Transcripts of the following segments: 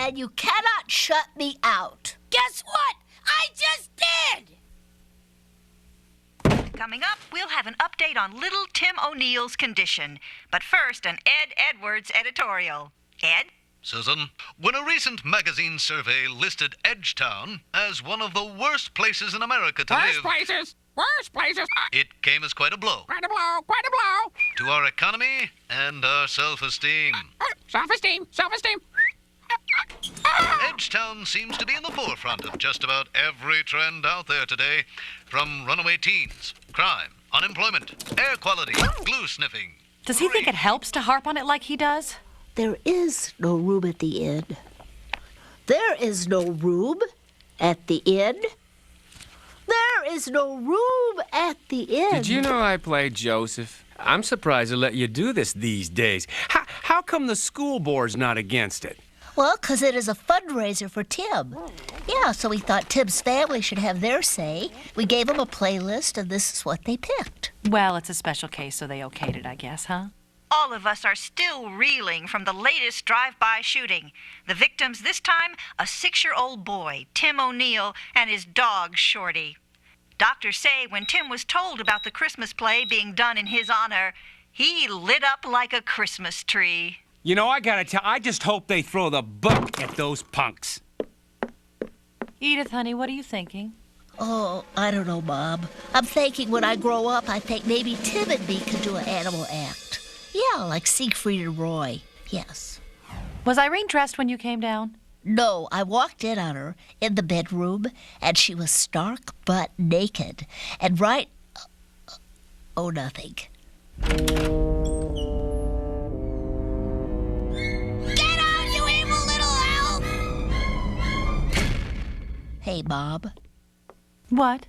and you cannot shut me out. Guess what? I just did! Coming up, we'll have an update on little Tim O'Neill's condition. But first, an Ed Edwards editorial. Ed? Susan, when a recent magazine survey listed Edgetown as one of the worst places in America to live... Worst places! It came as quite a blow. Quite a blow! To our economy and our self-esteem. Self-esteem! Edgetown seems to be in the forefront of just about every trend out there today. From runaway teens, crime, unemployment, air quality, glue sniffing. Does he think it helps to harp on it like he does? There is no room at the inn. There is no room at the inn. There is no room at the inn. Did you know I played Joseph? I'm surprised they let you do this these days. How come the school board's not against it? Well, 'cause it is a fundraiser for Tim. Yeah, so we thought Tim's family should have their say. We gave them a playlist, and this is what they picked. Well, it's a special case, so they okayed it, I guess, huh? All of us are still reeling from the latest drive-by shooting. The victims this time, a 6-year-old boy, Tim O'Neill, and his dog, Shorty. Doctors say when Tim was told about the Christmas play being done in his honor, he lit up like a Christmas tree. You know, I gotta tell, I just hope they throw the book at those punks. Edith, honey, what are you thinking? Oh, I don't know, Mom. I'm thinking when I grow up, I think maybe Tim and me could do an animal act. Yeah, like Siegfried and Roy. Yes. Was Irene dressed when you came down? No, I walked in on her in the bedroom, and she was stark butt naked. And right... Oh, nothing. Get out, you evil little elf! Hey, Mom. What?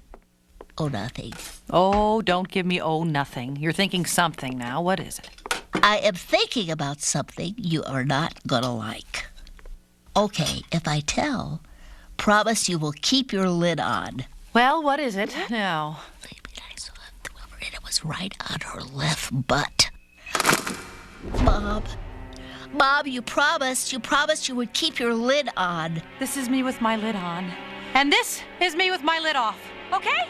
Oh, nothing. Oh, don't give me oh nothing. You're thinking something now. What is it? I am thinking about something you are not gonna like. Okay, if I tell, promise you will keep your lid on. Well, what is it now? It was right on her left butt. Mom, you promised you would keep your lid on. This is me with my lid on. And this is me with my lid off. Okay?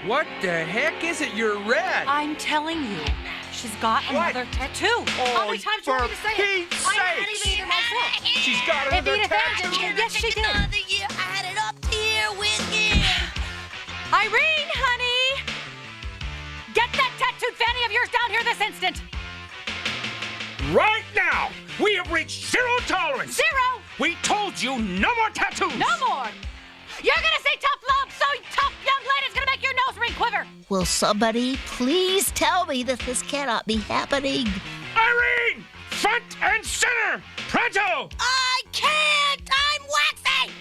What the heck is it? You're red. I'm telling you. She's got another tattoo. How many times do you want me to say it? Pete's I haven't even eaten myself. She's got If another Edith tattoo. had, yes, she did. Another year, I had it up here with you. Irene, honey! Get that tattooed fanny of yours down here this instant! Right now, we have reached zero tolerance. Zero! We told you no more tattoos. No more! You're gonna say tough love, so tough young lady's gonna make your nose ring quiver! Will somebody please tell me that this cannot be happening? Irene! Front and center! Pronto! I can't! I'm waxing!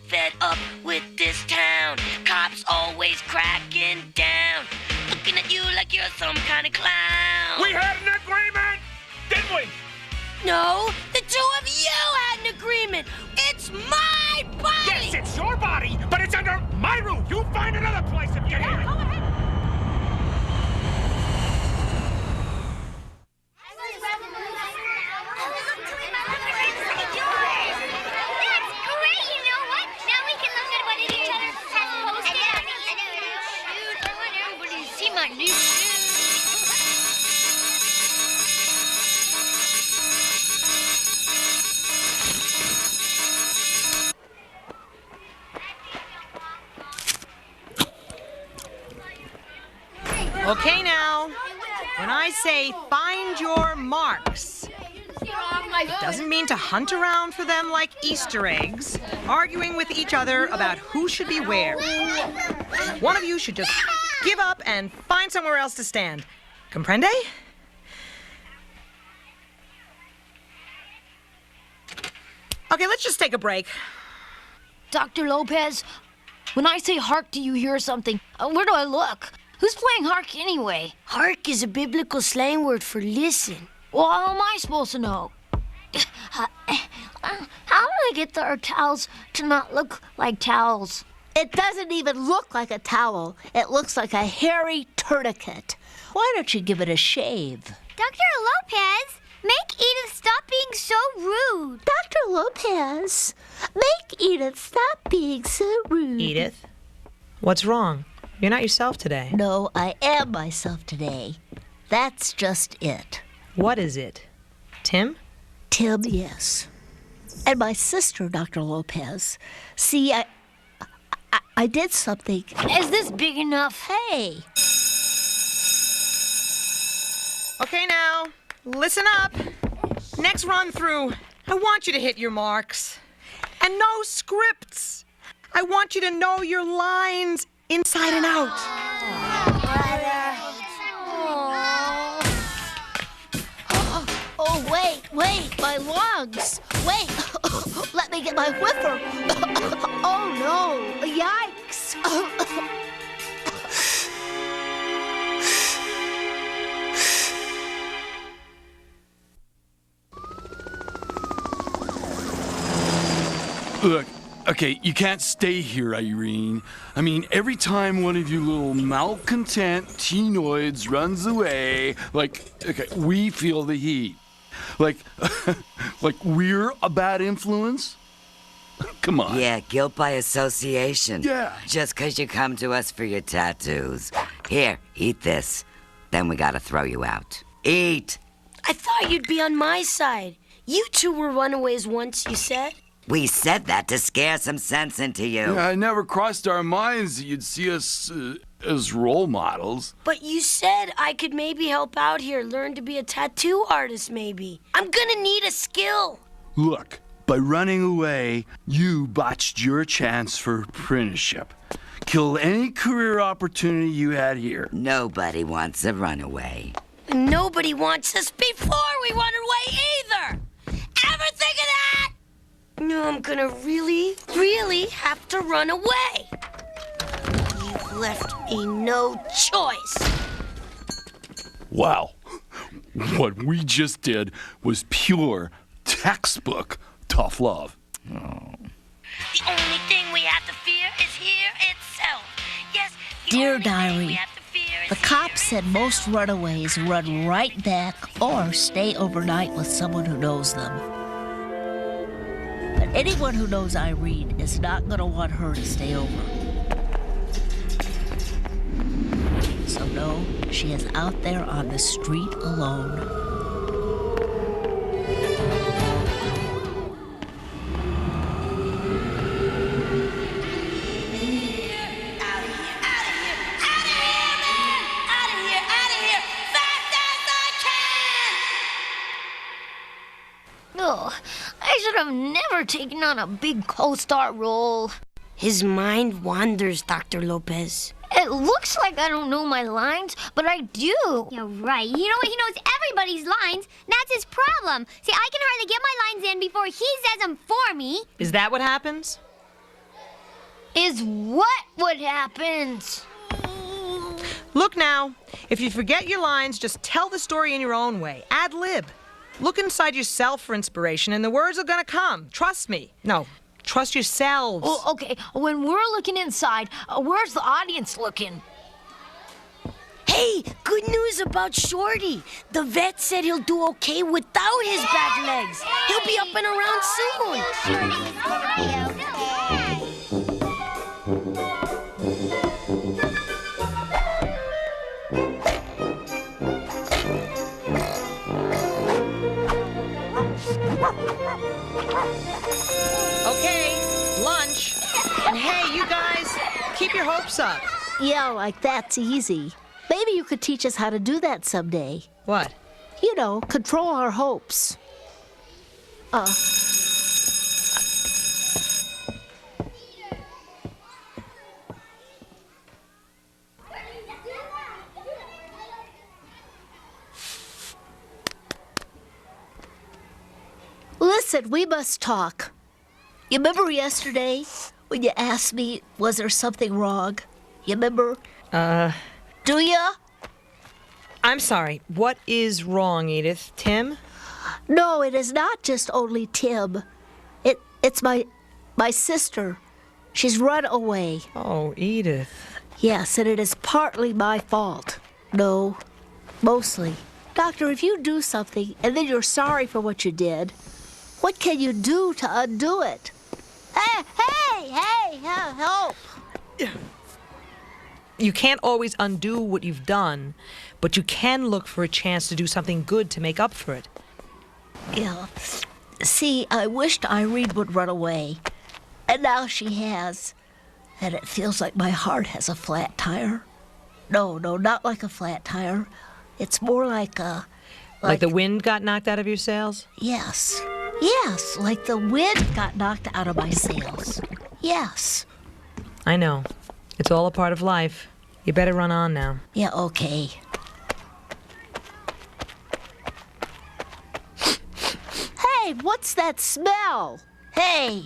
Fed up with this town. Cops always cracking down. Looking at you like you're some kind of clown. We had an agreement, didn't we? No, the two of you had an agreement. It's my body! Yes, it's your body, but it's under my roof. You find another place if you hear me. Go ahead! Okay, now, when I say find your marks, doesn't mean to hunt around for them like Easter eggs, arguing with each other about who should be where. One of you should just give up and find somewhere else to stand. Comprende? Okay, let's just take a break. Dr. Lopez, when I say hark, do you hear something? Where do I look? Who's playing hark anyway? Hark is a biblical slang word for listen. Well, how am I supposed to know? How do I get our towels to not look like towels? It doesn't even look like a towel. It looks like a hairy tourniquet. Why don't you give it a shave? Dr. Lopez, make Edith stop being so rude. Dr. Lopez, make Edith stop being so rude. Edith, what's wrong? You're not yourself today. No, I am myself today. That's just it. What is it? Tim? Tim, yes. And my sister, Dr. Lopez. See, I did something. Is this big enough? Hey. Okay, now, listen up. Next run through, I want you to hit your marks. And no scripts. I want you to know your lines inside and out. Oh, wait, my lungs. Wait, let me get my whiffer. Oh, no, yikes. Look, okay, you can't stay here, Irene. I mean, every time one of you little malcontent teenoids runs away, okay, we feel the heat. Like we're a bad influence? Come on. Yeah, guilt by association. Yeah. Just 'cause you come to us for your tattoos. Here, eat this. Then we gotta throw you out. Eat! I thought you'd be on my side. You two were runaways once, you said. We said that to scare some sense into you. Yeah, it never crossed our minds that you'd see us as role models. But you said I could maybe help out here, learn to be a tattoo artist maybe. I'm gonna need a skill. Look, by running away, you botched your chance for apprenticeship. Killed any career opportunity you had here. Nobody wants a runaway. Nobody wants us before we run away either. Ever think of that? No, I'm gonna really, really have to run away. You've left me no choice. Wow. What we just did was pure textbook tough love. The only thing we have to fear is here itself. Yes, the Dear only thing Diary, we have to fear is the cops said most runaways run right back or stay overnight with someone who knows them. But anyone who knows Irene is not going to want her to stay over. So no, she is out there on the street alone. Ugh, I should have never taken on a big co-star role. His mind wanders, Dr. Lopez. It looks like I don't know my lines, but I do. Yeah, right. You know what? He knows everybody's lines. That's his problem. See, I can hardly get my lines in before he says them for me. Is that what happens? Is what happens? Look now, if you forget your lines, just tell the story in your own way. Ad lib. Look inside yourself for inspiration, and the words are gonna come. Trust me. No, trust yourselves. Oh, okay. When we're looking inside, where's the audience looking? Hey, good news about Shorty. The vet said he'll do okay without his back legs. He'll be up and around soon. Okay, lunch. And hey, you guys, keep your hopes up. Yeah, like that's easy. Maybe you could teach us how to do that someday. What? You know, control our hopes. Listen, we must talk. You remember yesterday when you asked me, was there something wrong? You remember? Do ya? I'm sorry. What is wrong, Edith? Tim? No, it is not just only Tim. It's my sister. She's run away. Oh, Edith. Yes, and it is partly my fault. No, mostly. Doctor, if you do something and then you're sorry for what you did, what can you do to undo it? Hey, help! You can't always undo what you've done, but you can look for a chance to do something good to make up for it. Yeah. See, I wished Irene would run away, and now she has. And it feels like my heart has a flat tire. No, not like a flat tire. It's more like a... Like the wind got knocked out of your sails? Yes, like the wind got knocked out of my sails. Yes. I know. It's all a part of life. You better run on now. Yeah, okay. Hey, what's that smell? Hey,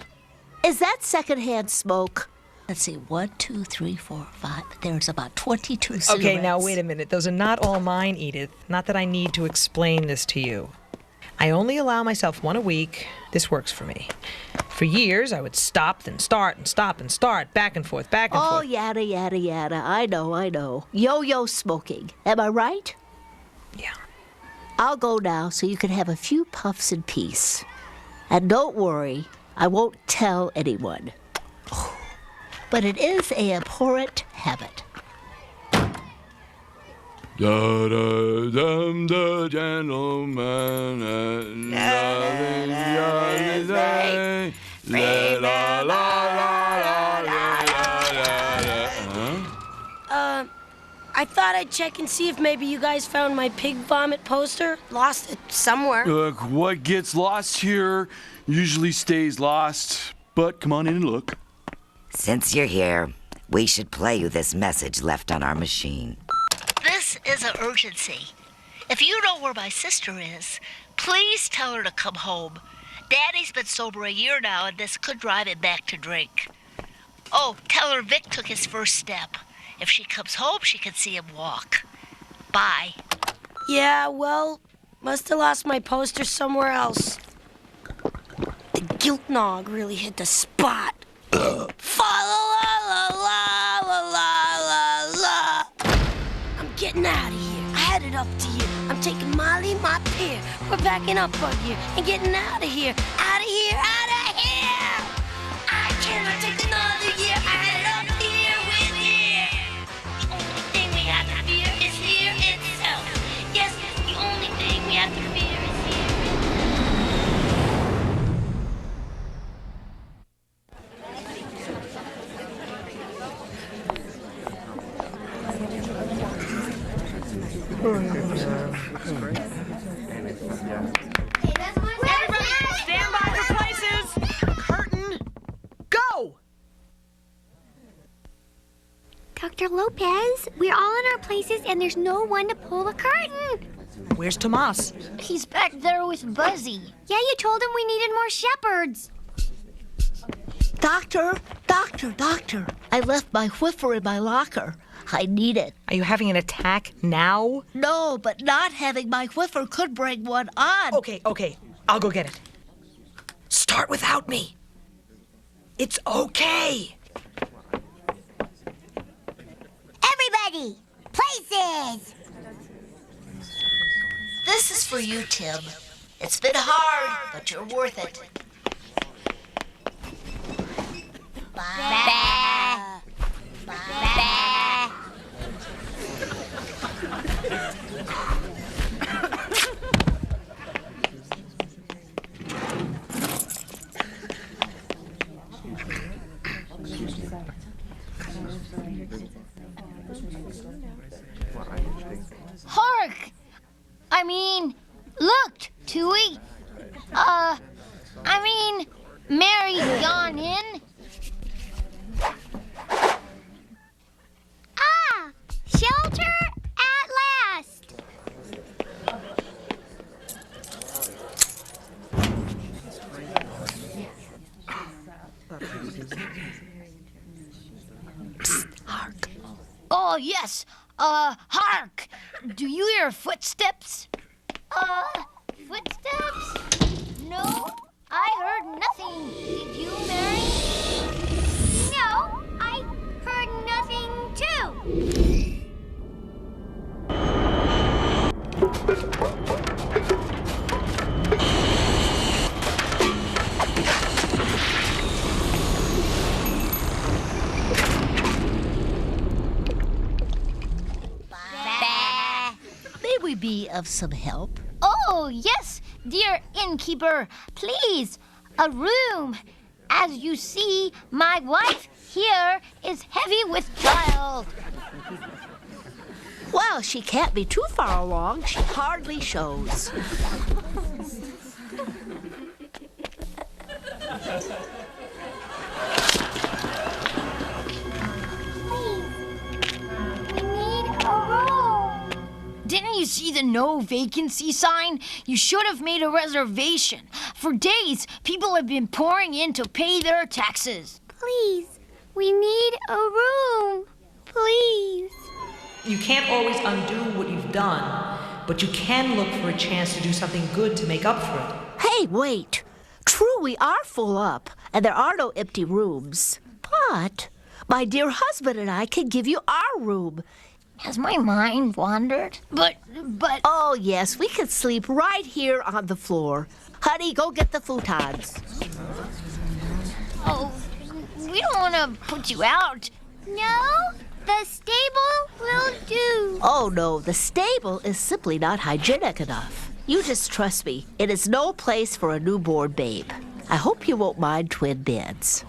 is that secondhand smoke? Let's see, 1, 2, 3, 4, 5. There's about 22 cigarettes. Okay, now wait a minute. Those are not all mine, Edith. Not that I need to explain this to you. I only allow myself one a week. This works for me. For years, I would stop, then start, and stop, and start, back and forth, back and forth. Oh, yada. I know. Yo-yo smoking. Am I right? Yeah. I'll go now so you can have a few puffs in peace. And don't worry, I won't tell anyone. But it is an abhorrent habit. Da-da-dum, the gentleman and I thought I'd check and see if maybe you guys found my pig vomit poster. Lost it somewhere. Look, what gets lost here usually stays lost. But come on in and look. Since you're here, we should play you this message left on our machine. This is an urgency. If you know where my sister is, please tell her to come home. Daddy's been sober a year now, and this could drive him back to drink. Oh, tell her Vic took his first step. If she comes home, she can see him walk. Bye. Yeah, well, must have lost my poster somewhere else. The guilt nog really hit the spot. Fa la la la la la la la. I'm getting out of here. I headed up to you. I'm taking Molly, my peer. We're backing up on here and getting out of here. Out of here, out of here! I cannot take another year. I headed up here with you. The only thing we have to fear is fear itself. Yes, the only thing we have to fear is fear itself. Everybody, stand by for places. Curtain, go! Dr. Lopez, we're all in our places and there's no one to pull the curtain. Where's Tomas? He's back there with Buzzy. Yeah, you told him we needed more shepherds. Doctor, I left my whiffer in my locker. I need it. Are you having an attack now? No, but not having my whiffer could bring one on. Okay. I'll go get it. Start without me. It's okay. Everybody, places. This is for you, Tim. It's been hard, but you're worth it. Bah. Bah. Hark! I mean, look, Tui. Mary's gone in. Ah, shelter at last. Hark. Oh, yes. Hark! Do you hear footsteps? Footsteps? No, I heard nothing. Did you, Mary? No, I heard nothing too. of some help? Oh, yes, dear innkeeper. Please, a room. As you see, my wife here is heavy with child. Well, she can't be too far along. She hardly shows. Didn't you see the no vacancy sign? You should have made a reservation. For days, people have been pouring in to pay their taxes. Please, we need a room. Please. You can't always undo what you've done, but you can look for a chance to do something good to make up for it. Hey, wait. True, we are full up, and there are no empty rooms. But my dear husband and I can give you our room. Has my mind wandered? But... Oh, yes, we can sleep right here on the floor. Honey, go get the futons. Oh, we don't want to put you out. No, the stable will do. Oh, no, the stable is simply not hygienic enough. You just trust me. It is no place for a newborn babe. I hope you won't mind twin beds.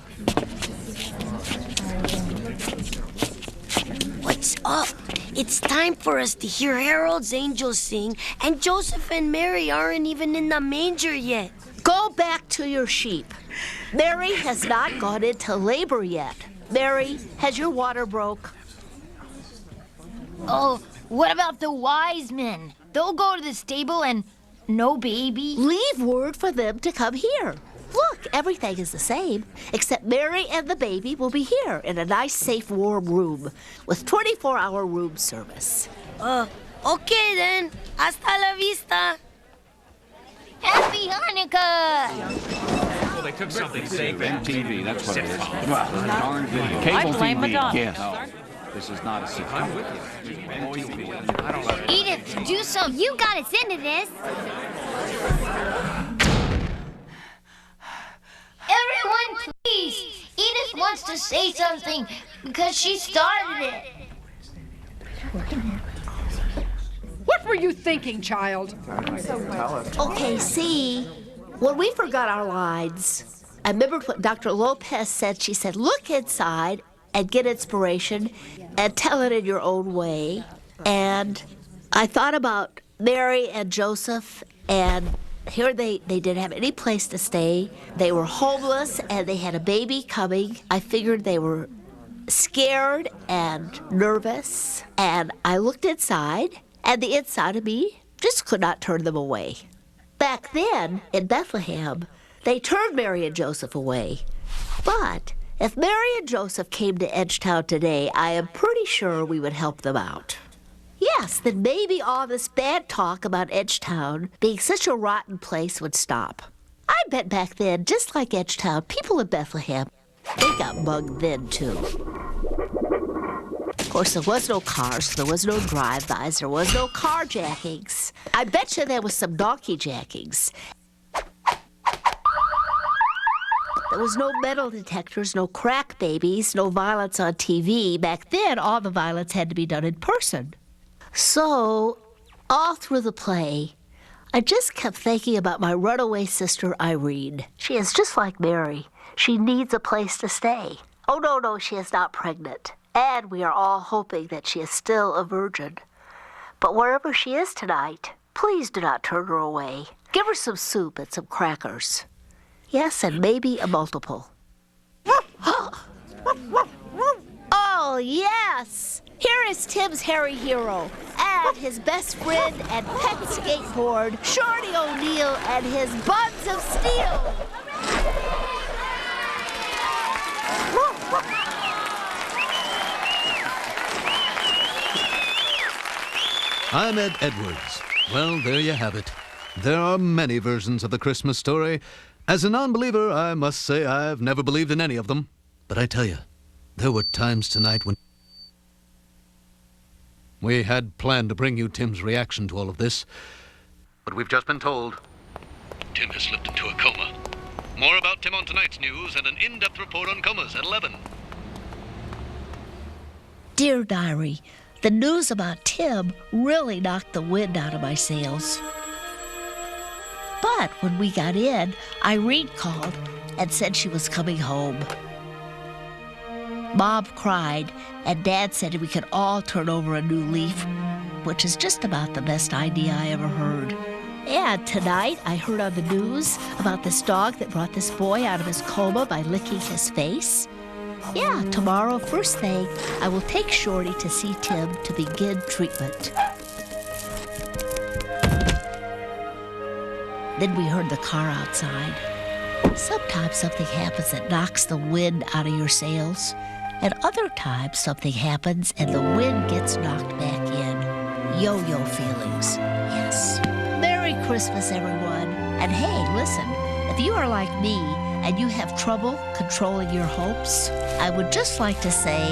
What's up? It's time for us to hear Harold's angels sing, and Joseph and Mary aren't even in the manger yet. Go back to your sheep. Mary has not gone into labor yet. Mary, has your water broke? Oh, what about the wise men? They'll go to the stable and no baby? Leave word for them to come here. Look, everything is the same, except Mary and the baby will be here in a nice, safe, warm room with 24-hour room service. Okay then. Hasta la vista. Happy Hanukkah! Well, they took something safe. TV, that's what it is. Darn video. Cable blame TV. Madonna. Yes. No, this is not a secret. I'm with you. Edith, do something. You got us into this. Everyone, please. Edith wants to say something because she started it. What were you thinking, child? Okay, see, when we forgot our lines, I remembered what Dr. Lopez said. She said, look inside and get inspiration and tell it in your own way. And I thought about Mary and Joseph, and here they didn't have any place to stay. They were homeless, and they had a baby coming. I figured they were scared and nervous, and I looked inside, and the inside of me just could not turn them away. Back then, in Bethlehem, they turned Mary and Joseph away. But if Mary and Joseph came to Edgetown today, I am pretty sure we would help them out. Yes, then maybe all this bad talk about Edgetown being such a rotten place would stop. I bet back then, just like Edgetown, people in Bethlehem, they got mugged then, too. Of course, there was no cars, there was no drive-bys, there was no carjackings. I bet you there was some donkey jackings. There was no metal detectors, no crack babies, no violence on TV. Back then, all the violence had to be done in person. So, all through the play, I just kept thinking about my runaway sister, Irene. She is just like Mary. She needs a place to stay. Oh, no, she is not pregnant. And we are all hoping that she is still a virgin. But wherever she is tonight, please do not turn her away. Give her some soup and some crackers. Yes, and maybe a multiple. Oh, yes! Here is Tim's hairy hero, and his best friend and pet skateboard, Shorty O'Neill, and his buns of steel. I'm Ed Edwards. Well, there you have it. There are many versions of the Christmas story. As a non-believer, I must say I've never believed in any of them. But I tell you, there were times tonight when we had planned to bring you Tim's reaction to all of this. But we've just been told Tim has slipped into a coma. More about Tim on tonight's news and an in-depth report on comas at 11. Dear Diary, The news about Tim really knocked the wind out of my sails. But when we got in, Irene called and said she was coming home. Mom cried, and Dad said we could all turn over a new leaf, which is just about the best idea I ever heard. And tonight, I heard on the news about this dog that brought this boy out of his coma by licking his face. Yeah, tomorrow, first thing, I will take Shorty to see Tim to begin treatment. Then we heard the car outside. Sometimes something happens that knocks the wind out of your sails, and other times something happens and the wind gets knocked back in. Yo-yo feelings, yes. Merry Christmas, everyone. And hey, listen, if you are like me and you have trouble controlling your hopes, I would just like to say,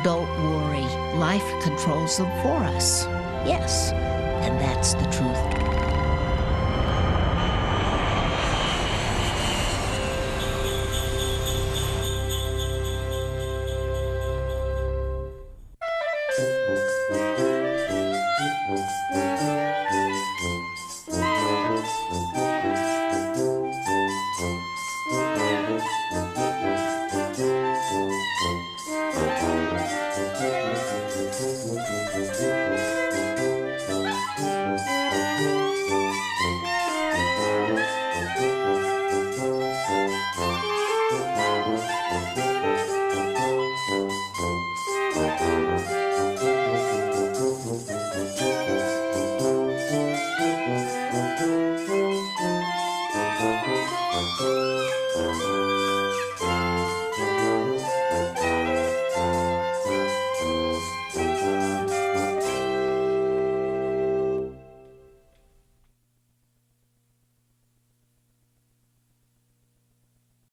don't worry. Life controls them for us. Yes, and that's the truth.